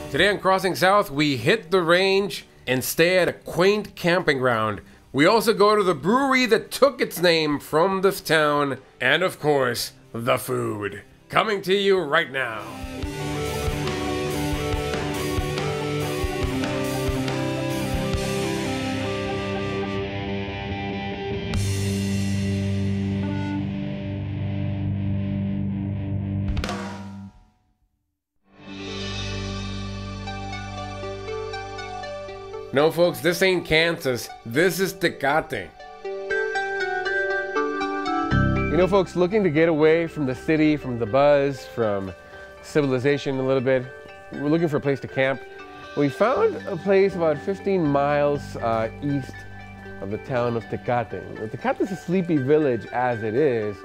Today on Crossing South, we hit the range and stay at a quaint camping ground. We also go to the brewery that took its name from this town, and of course, the food. Coming to you right now. No, folks, this ain't Kansas. This is Tecate. You know, folks, looking to get away from the city, from the buzz, from civilization a little bit, we're looking for a place to camp. We found a place about 15 miles east of the town of Tecate. Tecate is a sleepy village as it is,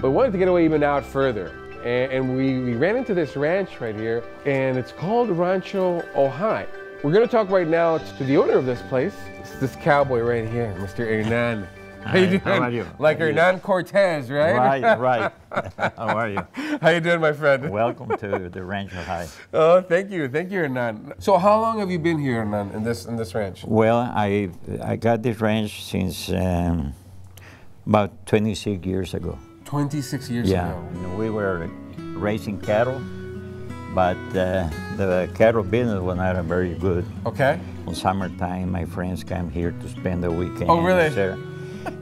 but we wanted to get away even out further. And we ran into this ranch right here, and it's called Rancho Ojai. We're going to talk right now to the owner of this place. It's this cowboy right here, Mr. Hernan. How you doing? How are you? Like Hernan Cortez, right? Right. How are you? How you doing, my friend? Welcome to the Rancho Ojai. Oh, thank you, Hernan. So, how long have you been here, Hernan, in this ranch? Well, I got this ranch since about 26 years ago. 26 years ago. Yeah, we were raising cattle. But the cattle business was not very good. Okay. On summertime, my friends came here to spend the weekend. Oh, really?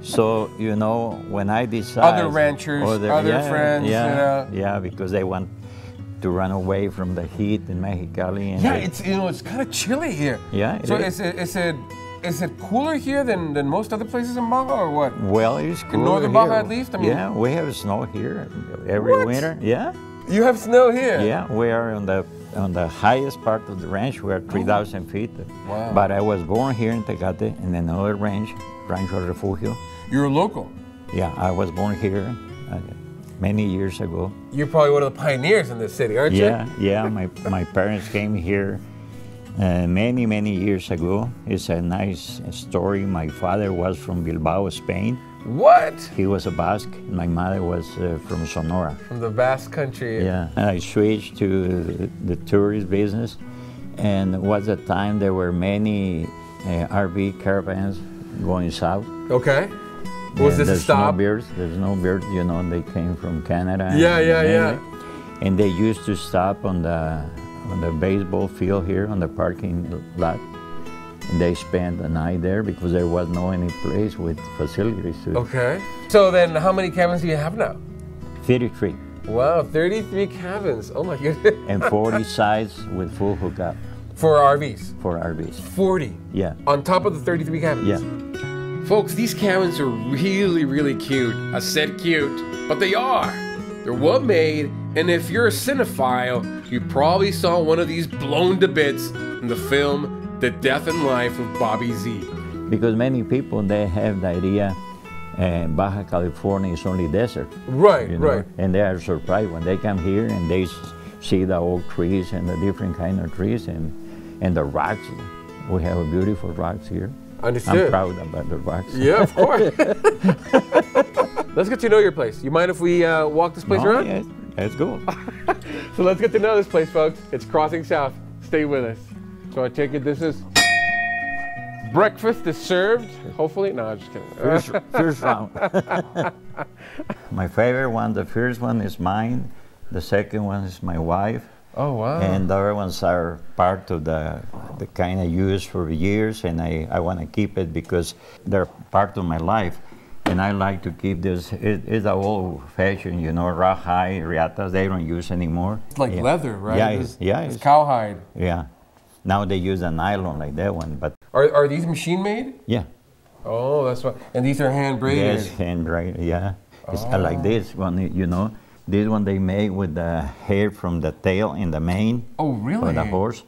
So, you know, when I decided... Other ranchers, other friends, yeah, because they want to run away from the heat in Mexicali. And it's kind of chilly here. Yeah. So is it cooler here than most other places in Baja, or what? Well, it's cooler in northern here. Baja, at least? I mean, yeah, we have snow here every winter. Yeah. You have snow here? Yeah, we are on the highest part of the ranch. We are 3,000 feet. Wow. But I was born here in Tecate in another ranch, Rancho Refugio. You're a local? Yeah, I was born here many years ago. You're probably one of the pioneers in this city, aren't you? Yeah. My parents came here many years ago. It's a nice story. My father was from Bilbao, Spain. What? He was a Basque. My mother was from Sonora. From the Basque country. Yeah. And I switched to the tourist business, and was a time there were many RV caravans going south. Okay. Was this a stop? There's no beers, you know, they came from Canada. Yeah. And they used to stop on the baseball field here on the parking lot. And they spent the night there because there was no any place with facilities to. Okay. So then how many cabins do you have now? 33. Wow, 33 cabins. Oh my goodness. And 40 sites with full hookup. For RVs? For RVs. 40? Yeah. On top of the 33 cabins? Yeah. Folks, these cabins are really cute. I said cute, but they are. They're well made, and if you're a cinephile, you probably saw one of these blown to bits in the film The Death and Life of Bobby Z. Because many people, they have the idea Baja California is only desert. Right, you know? right. And they are surprised when they come here and they see the oak trees and the different kind of trees and the rocks. We have beautiful rocks here. Understood. I'm proud about the rocks. Yeah, of course. Let's get to know your place. You mind if we walk this place around? Yes, let's go. So let's get to know this place, folks. It's Crossing South. Stay with us. So I take it this is breakfast is served, hopefully. No, I'm just kidding. First round. My favorite one, the first one is mine. The second one is my wife. Oh, wow. And the other ones are part of the kind of use for years, and I want to keep it because they're part of my life. And I like to keep this. It's an old-fashioned, you know, rawhide riatas. They don't use anymore. It's like leather, right? Yeah, it's cowhide. Yeah. Now they use a nylon like that one, but are these machine made? Yeah. Oh, that's what. And these are hand braided. Yes, hand braided. Yeah. It's like this one, you know. This one they make with the hair from the tail and the mane. Oh, really? Of the horse.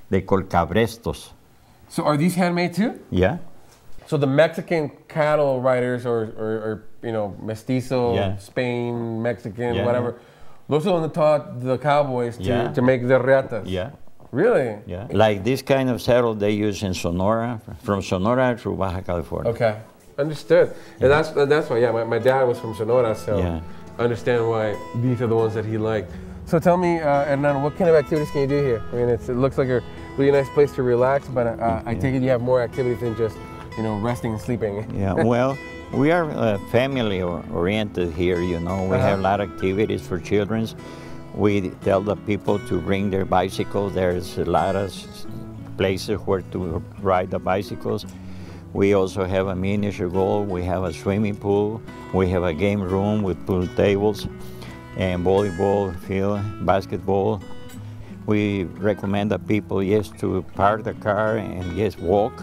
They call cabrestos. So are these handmade too? Yeah. So the Mexican cattle riders, or you know, mestizo, Spain, Mexican, whatever, those are the ones that taught the cowboys to make the riatas. Yeah. Really? Yeah. Like this kind of saddle they use in Sonora, from Sonora to Baja California. Okay, understood. Yeah. And that's why. Yeah, my dad was from Sonora, so I understand why these are the ones that he liked. So tell me, Hernan, what kind of activities can you do here? I mean, it looks like a really nice place to relax, but I take it you have more activities than just, you know, resting and sleeping. Yeah, well, we are family oriented here, you know. We have a lot of activities for children. We tell the people to bring their bicycles. There's a lot of places where to ride the bicycles. We also have a miniature golf. We have a swimming pool. We have a game room with pool tables and volleyball field, basketball. We recommend the people, yes, to park the car and yes, walk.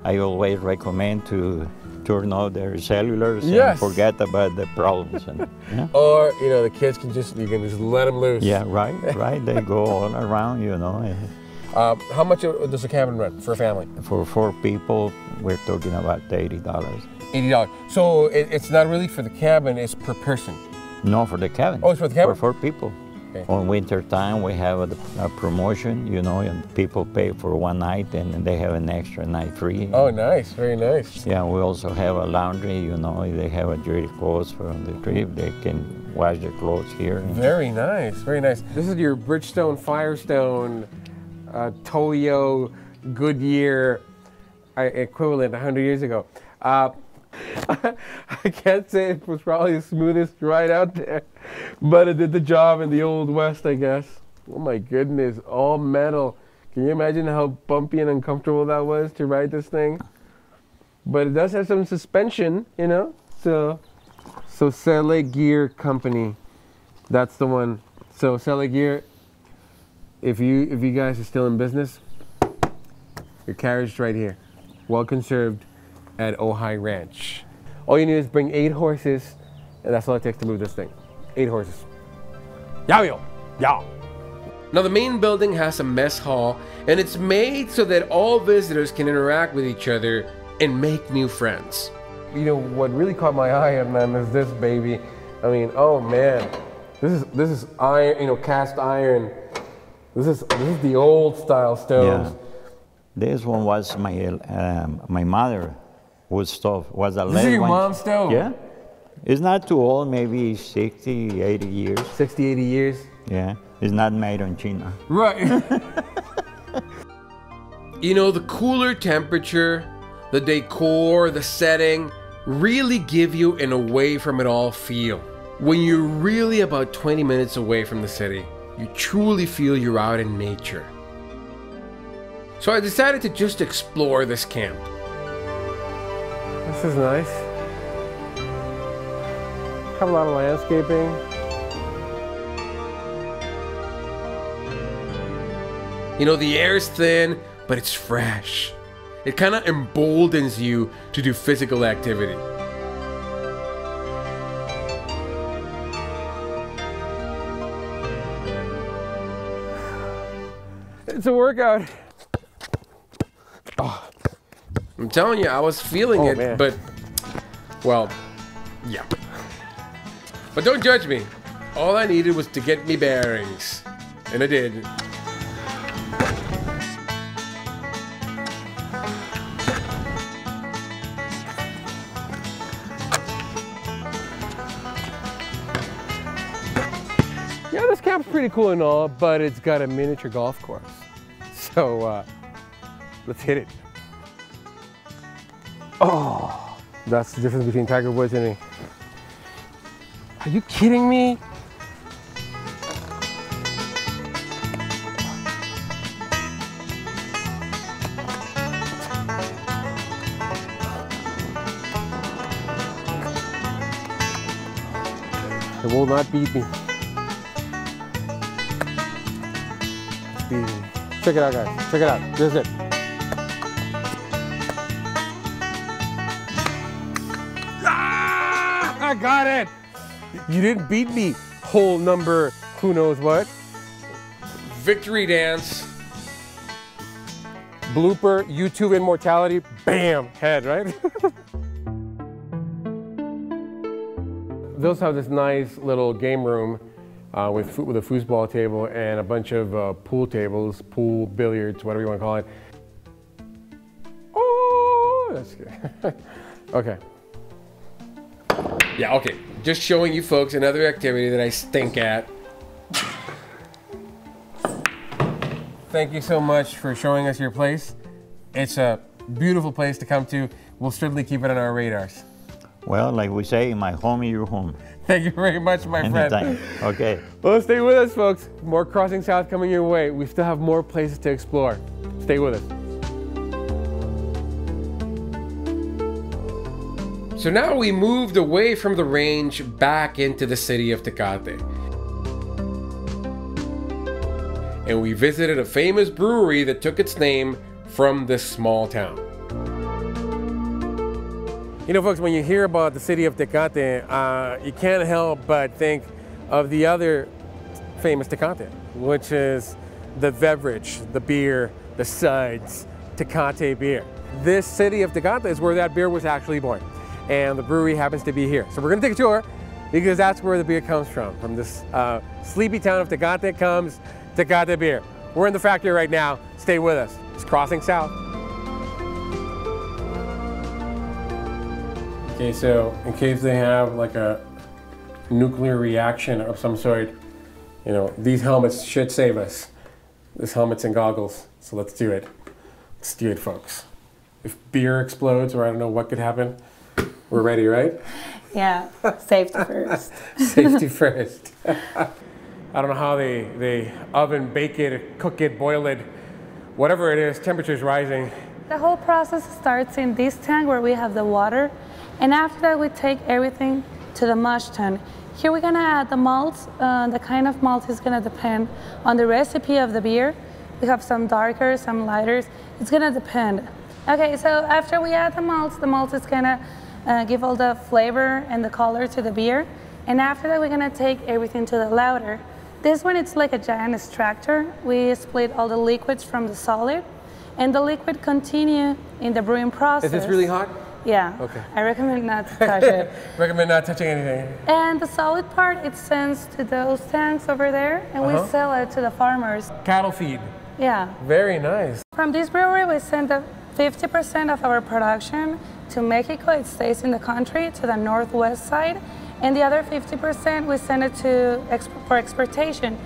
I always recommend to turn off their cellulars and forget about the problems. And, yeah. Or, you know, the kids can just, you can just let them loose. Yeah, right. They go all around, you know. How much does a cabin rent for a family? For 4 people, we're talking about $80. $80. So it's not really for the cabin, it's per person. No, for the cabin. Oh, it's for the cabin? For 4 people. Okay. On winter time, we have a promotion, you know, and people pay for 1 night and they have an extra night free. Oh, nice, very nice. Yeah, we also have a laundry, you know, they have a dirty clothes from the trip. They can wash their clothes here. Very nice, very nice. This is your Bridgestone, Firestone, Toyo, Goodyear equivalent 100 years ago. I can't say it was probably the smoothest ride out there, but it did the job in the Old West, I guess. Oh my goodness, all metal. Can you imagine how bumpy and uncomfortable that was to ride this thing? But it does have some suspension, you know? So Tecate Gear Company, that's the one. So Tecate Gear, if you guys are still in business, your carriage right here, well conserved at Ojai Ranch. All you need is bring 8 horses, and that's all it takes to move this thing. 8 horses. Yow. Now the main building has a mess hall, and it's made so that all visitors can interact with each other and make new friends. You know what really caught my eye, man, is this baby. I mean, oh man, this is iron, you know, cast iron. This is the old style stoves. Yeah. This one was my mother. Wood stove was a This is your mom's stove? Yeah. It's not too old, maybe 60, 80 years. 60, 80 years? Yeah. It's not made in China. Right. You know, the cooler temperature, the decor, the setting really give you an away from it all feel. When you're really about 20 minutes away from the city, you truly feel you're out in nature. So I decided to just explore this camp. This is nice. Have a lot of landscaping. You know, the air's thin, but it's fresh. It kind of emboldens you to do physical activity. It's a workout. Oh. I'm telling you, I was feeling it, man. But, well, yeah. But don't judge me. All I needed was to get me bearings. And I did. Yeah, this camp's pretty cool and all, but it's got a miniature golf course. So, let's hit it. Oh, that's the difference between Tiger Woods and me. Are you kidding me? It will not beat me. It's beating me. Check it out, guys. Check it out. This is it. I got it! You didn't beat me, hole number who knows what. Victory dance. Blooper, YouTube immortality, bam, head, right? They also have this nice little game room with a foosball table and a bunch of pool tables, pool, billiards, whatever you want to call it. Oh, that's good. Okay. Yeah, okay. Just showing you folks another activity that I stink at. thank you so much for showing us your place. It's a beautiful place to come to. We'll certainly keep it on our radars. Well, like we say, my home, your home. Thank you very much, my Anytime. friend. Okay. Well, stay with us, folks. More Crossing South coming your way. We still have more places to explore. Stay with us. So now we moved away from the range back into the city of Tecate. And we visited a famous brewery that took its name from this small town. You know, folks, when you hear about the city of Tecate, you can't help but think of the other famous Tecate, which is the beverage, the beer, the suds, Tecate Beer. This city of Tecate is where that beer was actually born, and the brewery happens to be here. So we're gonna take a tour because that's where the beer comes from. From this sleepy town of Tecate comes Tecate Beer. We're in the factory right now. Stay with us. It's Crossing South. Okay, so in case they have like a nuclear reaction of some sort, you know, these helmets should save us. This helmets and goggles. So let's do it. Let's do it, folks. If beer explodes, or I don't know what could happen, we're ready, right? Yeah, safety first. Safety first. I don't know how they oven, bake it, cook it, boil it, whatever it is, temperature's rising. The whole process starts in this tank where we have the water, and after that we take everything to the mash tun. Here we're gonna add the malts. The kind of malt is gonna depend on the recipe of the beer. We have some darker, some lighters. It's gonna depend. Okay, so after we add the malt is gonna give all the flavor and the color to the beer. And after that, we're gonna take everything to the lauter. This one, it's like a giant extractor. We split all the liquids from the solid, and the liquid continue in the brewing process. Is this really hot? Yeah. Okay. I recommend not to touch it. Recommend not touching anything. And the solid part, it sends to those tanks over there, and we sell it to the farmers. Cattle feed. Yeah. Very nice. From this brewery, we send 50% of our production to Mexico. It stays in the country, to the northwest side. And the other 50% we send it for exportation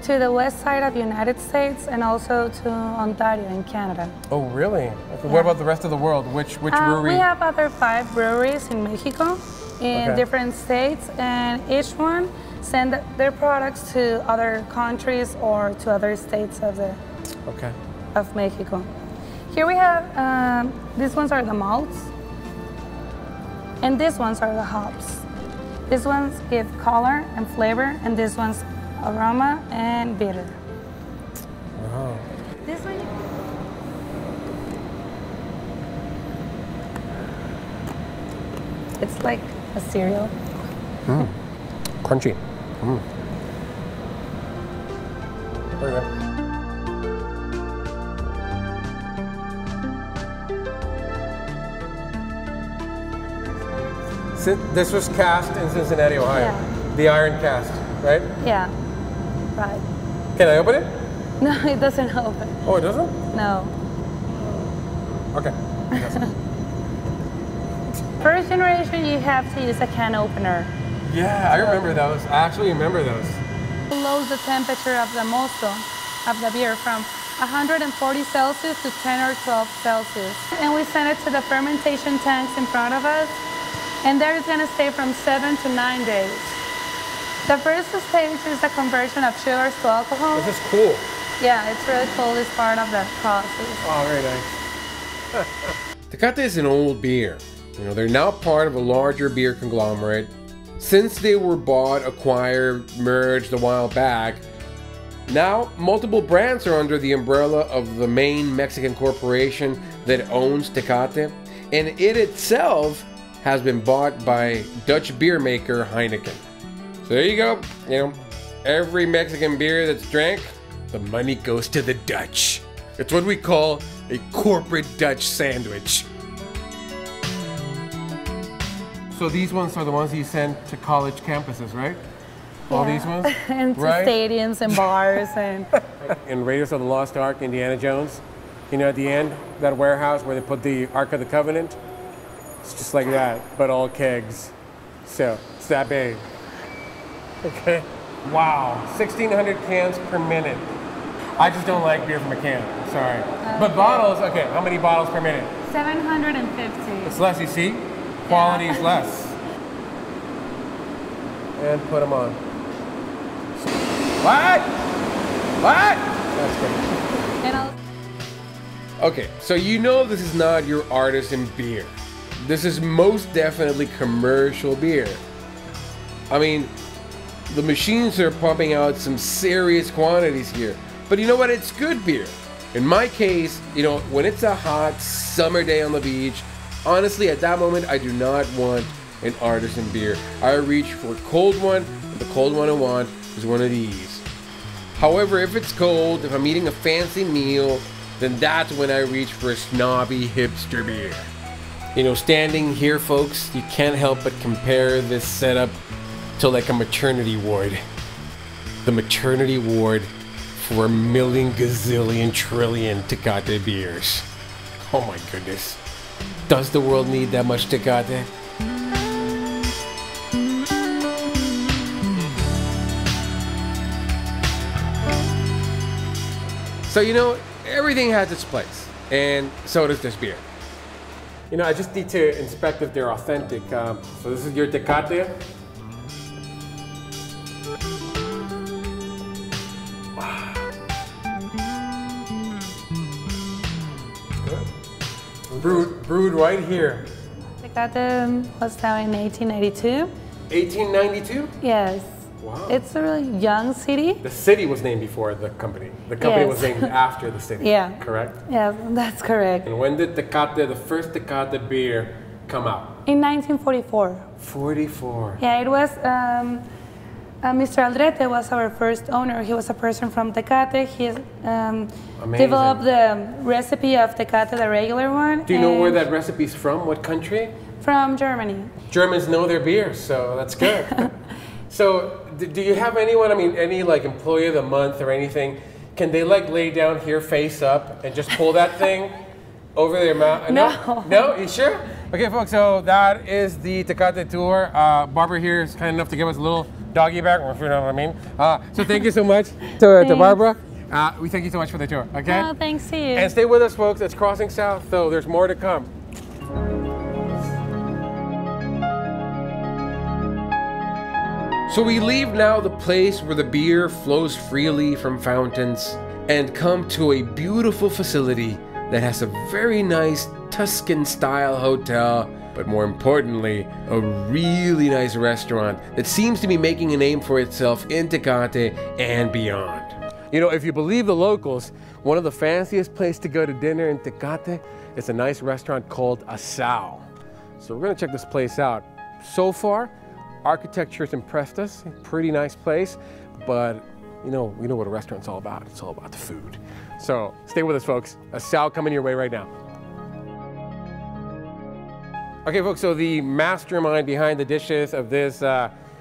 to the west side of the United States and also to Ontario in Canada. Oh, really? Okay. Yeah. What about the rest of the world? Which brewery? We have other 5 breweries in Mexico, in different states, and each one send their products to other countries or to other states of Mexico. Here we have, these ones are the malts, and these ones are the hops. These ones give color and flavor, and these ones aroma and bitter. Wow. This one, it's like a cereal. Crunchy. There you go. This was cast in Cincinnati, Ohio. Yeah. The iron cast, right? Yeah, right. Can I open it? No, it doesn't open. Oh, it doesn't? No. Okay. First generation, you have to use a can opener. Yeah, I remember those. I actually remember those. It lowers the temperature of the mosto, of the beer, from 140 Celsius to 10 or 12 Celsius. And we send it to the fermentation tanks in front of us. And there it's going to stay from 7 to 9 days. The first stage is the conversion of sugars to alcohol. This is cool. Yeah, it's really cool. It's part of the process. Oh, very nice. Tecate is an old beer. You know, they're now part of a larger beer conglomerate. Since they were bought, acquired, merged a while back, now multiple brands are under the umbrella of the main Mexican corporation that owns Tecate, and it itself has been bought by Dutch beer maker Heineken. So there you go. You know, every Mexican beer that's drank, the money goes to the Dutch. It's what we call a corporate Dutch sandwich. So these ones are the ones you send to college campuses, right? Yeah. All these ones? And to stadiums and bars. And in Raiders of the Lost Ark, Indiana Jones, you know, at the end, that warehouse where they put the Ark of the Covenant, it's just like that, but all kegs. So it's that big. Okay. Wow, 1,600 cans per minute. I just don't like beer from a can. Sorry. But bottles, okay, how many bottles per minute? 750. It's less, you see? Quality is less. And put them on. What? What? That's great. And I'll Okay, so you know this is not your artisan beer. This is most definitely commercial beer. I mean, the machines are pumping out some serious quantities here. But you know what? It's good beer. In my case, you know, when it's a hot summer day on the beach, honestly, at that moment, I do not want an artisan beer. I reach for a cold one, and the cold one I want is one of these. However, if it's cold, if I'm eating a fancy meal, then that's when I reach for a snobby hipster beer. You know, standing here, folks, you can't help but compare this setup to like a maternity ward. The maternity ward for a million gazillion trillion Tecate beers. Oh my goodness. Does the world need that much Tecate? So, you know, everything has its place, and so does this beer. You know, I just need to inspect if they're authentic. So this is your Tecate. Brewed right here. Tecate was founded in 1892. 1892? Yes. Wow. It's a really young city. The city was named before the company. The company was named after the city. Yeah. Correct? Yeah, that's correct. And when did Tecate, the first Tecate beer, come out? In 1944. 44. Yeah, it was Mr. Aldrete was our first owner. He was a person from Tecate. He developed the recipe of Tecate, the regular one. Do you know where that recipe's from? What country? From Germany. Germans know their beer, so that's good. So, do you have anyone, I mean, any like employee of the month or anything? Can they like lay down here face up and just pull that thing over their mouth? No. No? You sure? Okay, folks, so that is the Tecate tour. Barbara here is kind enough to give us a little doggy bag, if you know what I mean. So thank you so much to Barbara. We thank you so much for the tour, okay? Oh, thanks to you. And stay with us, folks. It's Crossing South, though. There's more to come. So we leave now the place where the beer flows freely from fountains and come to a beautiful facility that has a very nice Tuscan-style hotel, but more importantly, a really nice restaurant that seems to be making a name for itself in Tecate and beyond. You know, if you believe the locals, one of the fanciest places to go to dinner in Tecate is a nice restaurant called Asao. So we're gonna check this place out. So far, architecture's impressed us. Pretty nice place, but you know, we know what a restaurant's all about. It's all about the food. So stay with us, folks. Asao coming your way right now. Okay, folks, so the mastermind behind the dishes of this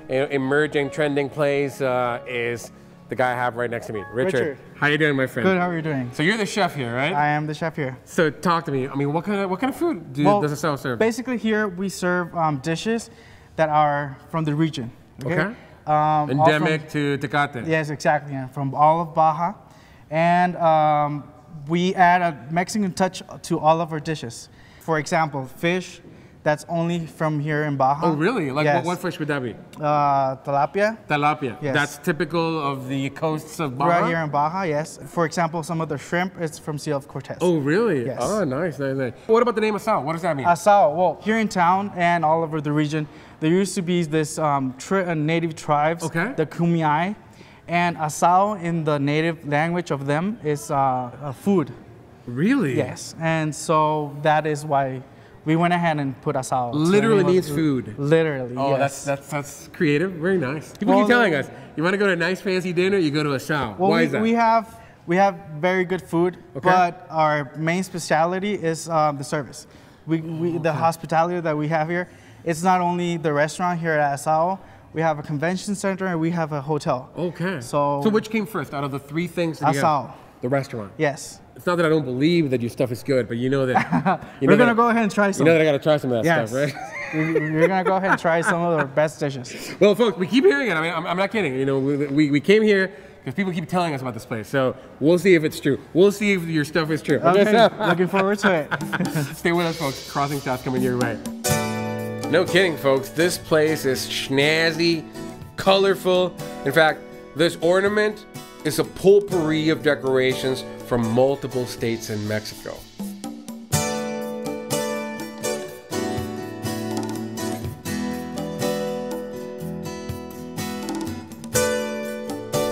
emerging, trending place is the guy I have right next to me, Richard. How you doing, my friend? Good, how are you doing? So you're the chef here, right? I am the chef here. So talk to me. I mean, what kind of food does Asao serve? Basically here we serve dishes that are from the region. Okay. Endemic to Tecate. Yes, exactly, yeah, from all of Baja. And we add a Mexican touch to all of our dishes. For example, fish that's only from here in Baja. Oh, really? Like yes. what fish would that be? Tilapia. Tilapia. Yes. That's typical of the coasts of Baja? Right here in Baja, yes. For example, some of the shrimp is from Sea of Cortez. Oh, really? Yes. Oh, nice, nice, nice. What about the name Asao? What does that mean? Asao, well, here in town and all over the region, there used to be this native tribes, okay, the Kumiai, and Asao in the native language of them is food. Really? Yes, and so that is why we went ahead and put Asao. Literally means food. Literally, oh, yes. that's creative. Very nice. People keep telling us, you want to go to a nice fancy dinner, you go to Asao. Well, why is that? We have very good food, okay, but our main specialty is the service. The hospitality that we have here. It's not only the restaurant here at Asao, we have a convention center and we have a hotel. Okay. So which came first out of the three things that you have? The restaurant. Yes. It's not that I don't believe that your stuff is good, but you know that. We're going to go ahead and try some. You know that I got to try some of that stuff, right? We're going to go ahead and try some of our best dishes. Well, folks, we keep hearing it. I mean, I'm not kidding. You know, we came here because people keep telling us about this place. So we'll see if it's true. We'll see if your stuff is true. Okay, looking forward to it. Stay with us, folks. Crossing South coming your way. No kidding, folks. This place is snazzy, colorful. In fact, this ornament is a potpourri of decorations from multiple states in Mexico.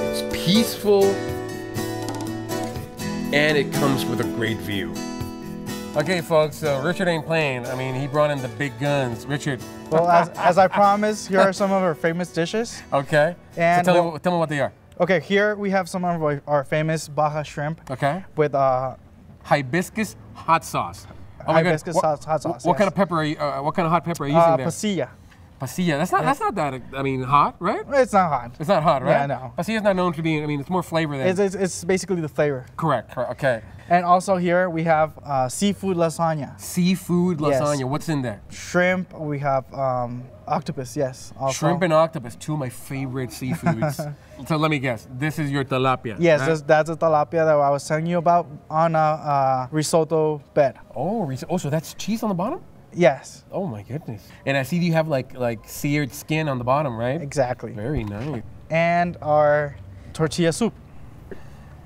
It's peaceful, and it comes with a great view. Okay, folks, so Richard ain't playing. I mean, he brought in the big guns. Richard. Well, as I promised, here are some of our famous dishes. Okay. And so tell me what they are. Okay, here we have some of our famous Baja shrimp. Okay. With hibiscus hot sauce. Oh my hibiscus God. hot sauce. What kind of pepper are you? What kind of hot pepper are you using there? Pasilla. Pasilla. That's not that. I mean, hot, right? It's not hot. It's not hot, right? Yeah, no. Pasilla's not known to be. I mean, it's more flavor than. It's basically the flavor. Correct. Okay. And also here we have seafood lasagna. Seafood lasagna. Yes. What's in there? Shrimp. We have octopus. Yes. Also. Shrimp and octopus, two of my favorite seafoods. So let me guess. This is your tilapia. Yes, right? that's the tilapia that I was telling you about on a risotto bed. Oh, so that's cheese on the bottom? Yes. Oh my goodness. And I see you have like seared skin on the bottom, right? Exactly. Very nice. And our tortilla soup.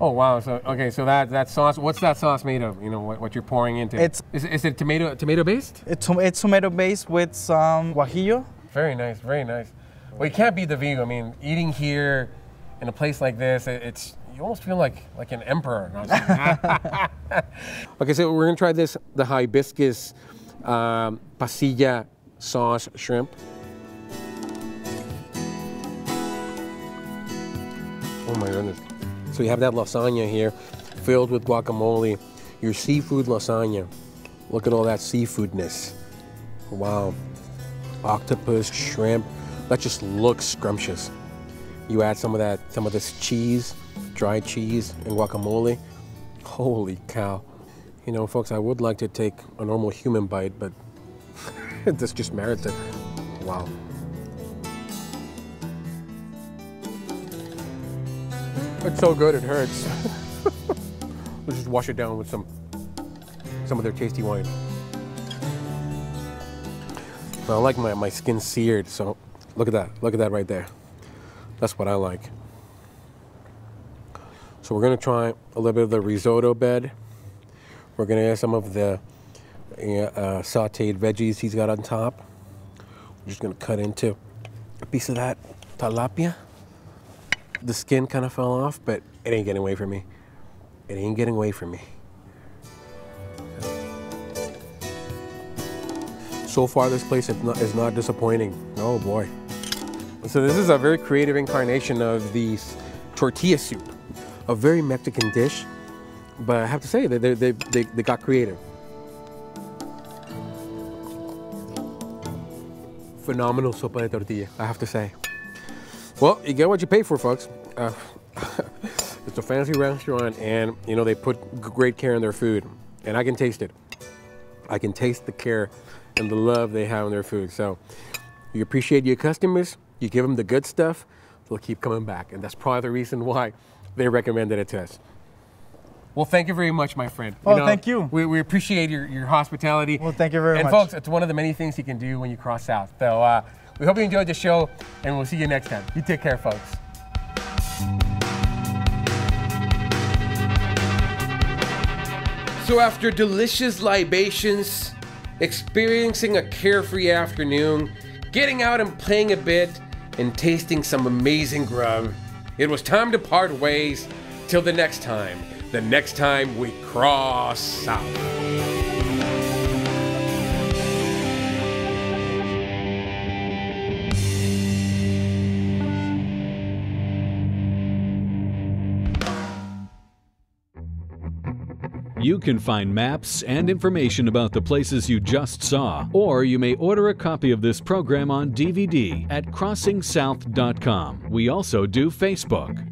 Oh wow! So okay, so that sauce. What's that sauce made of? You know what you're pouring into? Is it tomato based? It's tomato based with some guajillo. Very nice, very nice. Well, you can't beat the view. I mean, eating here in a place like this, you almost feel like an emperor. Okay, so we're gonna try the hibiscus pasilla sauce shrimp. Oh my goodness. So you have that lasagna here filled with guacamole, your seafood lasagna. Look at all that seafoodness. Wow. Octopus, shrimp, that just looks scrumptious. You add some of this cheese, dried cheese and guacamole. Holy cow. You know, folks, I would like to take a normal human bite, but this just merits it. Wow. It's so good, it hurts. Let's just wash it down with some of their tasty wine. But I like my skin seared, so look at that right there. That's what I like. So we're gonna try a little bit of the risotto bed. We're gonna add some of the sauteed veggies he's got on top. We're just gonna cut into a piece of that tilapia. The skin kind of fell off, but it ain't getting away from me. It ain't getting away from me. So far, this place is not disappointing. Oh boy. So this is a very creative incarnation of the tortilla soup, a very Mexican dish, but I have to say that they got creative. Phenomenal sopa de tortilla, I have to say. Well, you get what you pay for, folks. It's a fancy restaurant, and you know they put great care in their food, and I can taste it. I can taste the care and the love they have in their food. So you appreciate your customers, you give them the good stuff, they'll keep coming back, and that's probably the reason why they recommended it to us. Well, thank you very much, my friend. Oh, thank you. We appreciate your hospitality. Well, thank you very much. And folks, it's one of the many things you can do when you cross south. So we hope you enjoyed the show, and we'll see you next time. You take care, folks. So after delicious libations, experiencing a carefree afternoon, getting out and playing a bit, and tasting some amazing grub, it was time to part ways till the next time we cross south. You can find maps and information about the places you just saw, or you may order a copy of this program on DVD at CrossingSouth.com. We also do Facebook.